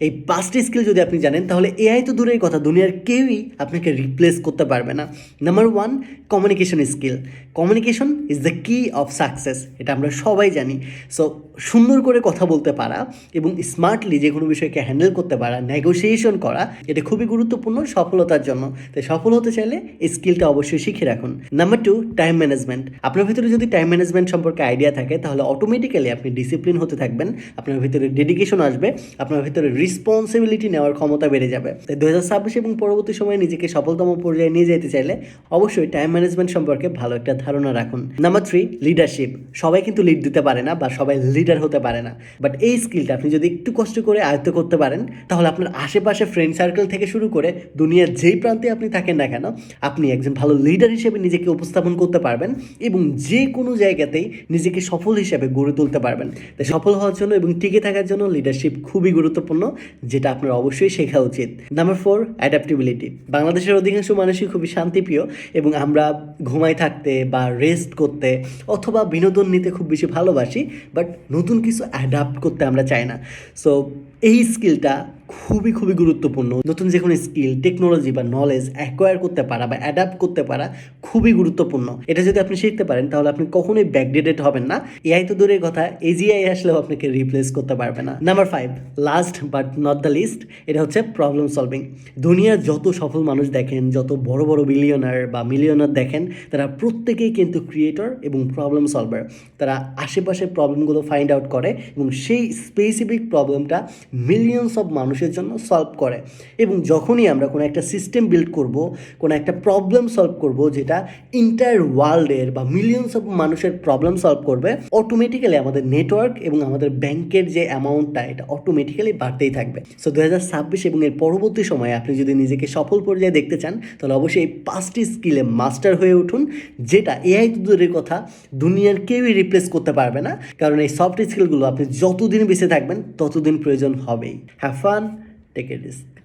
এই 5টি স্কিল যদি আপনি জানেন তাহলে এআই তো দূরের কথা, দুনিয়ার কেউই আপনাকে রিপ্লেস করতে পারবে না। Number 1, communication skill. Communication is the কি অফ সাকসেস, এটা আমরা সবাই জানি। সো সুন্দর করে কথা বলতে পারা এবং স্মার্টলি যে কোনো বিষয়কে হ্যান্ডেল করতে পারা, নেগোসিয়েশন করা, এটা খুবই গুরুত্বপূর্ণ সফলতার জন্য। তাই সফল হতে চাইলে এই স্কিলটা অবশ্যই শিখে রাখুন। Number 2, time management. আপনার ভিতরে যদি টাইম ম্যানেজমেন্ট সম্পর্কে আইডিয়া থাকে তাহলে অটোমেটিক্যালি আপনি ডিসিপ্লিন হতে থাকবেন, আপনার ভিতরে ডেডিকেশন আসবে, আপনার ভিতরে রেসপন্সিবিলিটি নেওয়ার ক্ষমতা বেড়ে যাবে। তাই 2026 এবং পরবর্তী সময়ে নিজেকে সফলতম পর্যায়ে নিয়ে যেতে চাইলে অবশ্যই টাইম ম্যানেজমেন্ট সম্পর্কে ভালো একটা ধারণা রাখুন। Number 3, leadership. সবাই কিন্তু লিড দিতে পারে না বা সবাই লিডার হতে পারে না, বাট এই স্কিলটা আপনি যদি একটু কষ্ট করে আয়ত্ত করতে পারেন তাহলে আপনার আশেপাশে ফ্রেন্ড সার্কেল থেকে শুরু করে দুনিয়ার যেই প্রান্তে আপনি থাকেন না কেন আপনি একজন ভালো লিডার হিসেবে নিজেকে উপস্থাপন করতে পারবেন এবং যে কোনো জায়গাতেই নিজেকে সফল হিসেবে গড়ে তুলতে পারবেন। তাই সফল হওয়ার জন্য এবং টিকে থাকার জন্য লিডারশিপ খুবই গুরুত্বপূর্ণ, যেটা আপনার অবশ্যই শেখা উচিত। Number 4, adaptability. বাংলাদেশের অধিকাংশ মানুষই খুবই শান্তিপ্রিয় এবং আমরা ঘুমাই থাকতে বা রেস্ট করতে অথবা বিনোদন নিতে খুব বেশি ভালোবাসি, বাট নতুন কিছু অ্যাডাপ্ট করতে আমরা চাই না। সো এই স্কিলটা খুবই খুবই গুরুত্বপূর্ণ। নতুন যে কোনো স্কিল, টেকনোলজি বা নলেজ অ্যাকোয়ার করতে পারা বা অ্যাডাপ্ট করতে পারা খুবই গুরুত্বপূর্ণ। এটা যদি আপনি শিখতে পারেন তাহলে আপনি কখনোই ব্যাকডেটেড হবেন না। এআই তো দূরের কথা, এজিআই আসলেও আপনাকে রিপ্লেস করতে পারবে না। Number 5, last but not the least, এটা হচ্ছে প্রবলেম সলভিং। দুনিয়ার যত সফল মানুষ দেখেন, যত বড় বড় বিলিয়নার বা মিলিয়নার দেখেন, তারা প্রত্যেকেই কিন্তু ক্রিয়েটর এবং প্রবলেম সলভার। তারা আশেপাশের প্রবলেমগুলো ফাইন্ড আউট করে এবং সেই স্পেসিফিক প্রবলেমটা মিলিয়নস অফ মানুষের জন্য সলভ করে। এবং যখনই আমরা কোনো একটা সিস্টেম বিল্ড করব, কোনো একটা প্রবলেম সলভ করব যেটা ইন্টায়ার ওয়ার্ল্ডের বা মিলিয়নস অফ মানুষের প্রবলেম সলভ করবে, অটোমেটিক্যালি আমাদের নেটওয়ার্ক এবং আমাদের ব্যাংকের যে অ্যামাউন্টটা এটা অটোমেটিক্যালি বাড়তেই থাকবে। সো 2026 এবং এর পরবর্তী সময়ে আপনি যদি নিজেকে সফল পর্যায়ে দেখতে চান তাহলে অবশ্যই এই 5টি স্কিলে মাস্টার হয়ে উঠুন, যেটা এআই তো দূরের কথা দুনিয়ার কেউই রিপ্লেস করতে পারবে না। কারণ এই সফট স্কিলগুলো আপনি যতদিন বেঁচে থাকবেন ততদিন প্রয়োজন হবেই। Have fun, take it easy.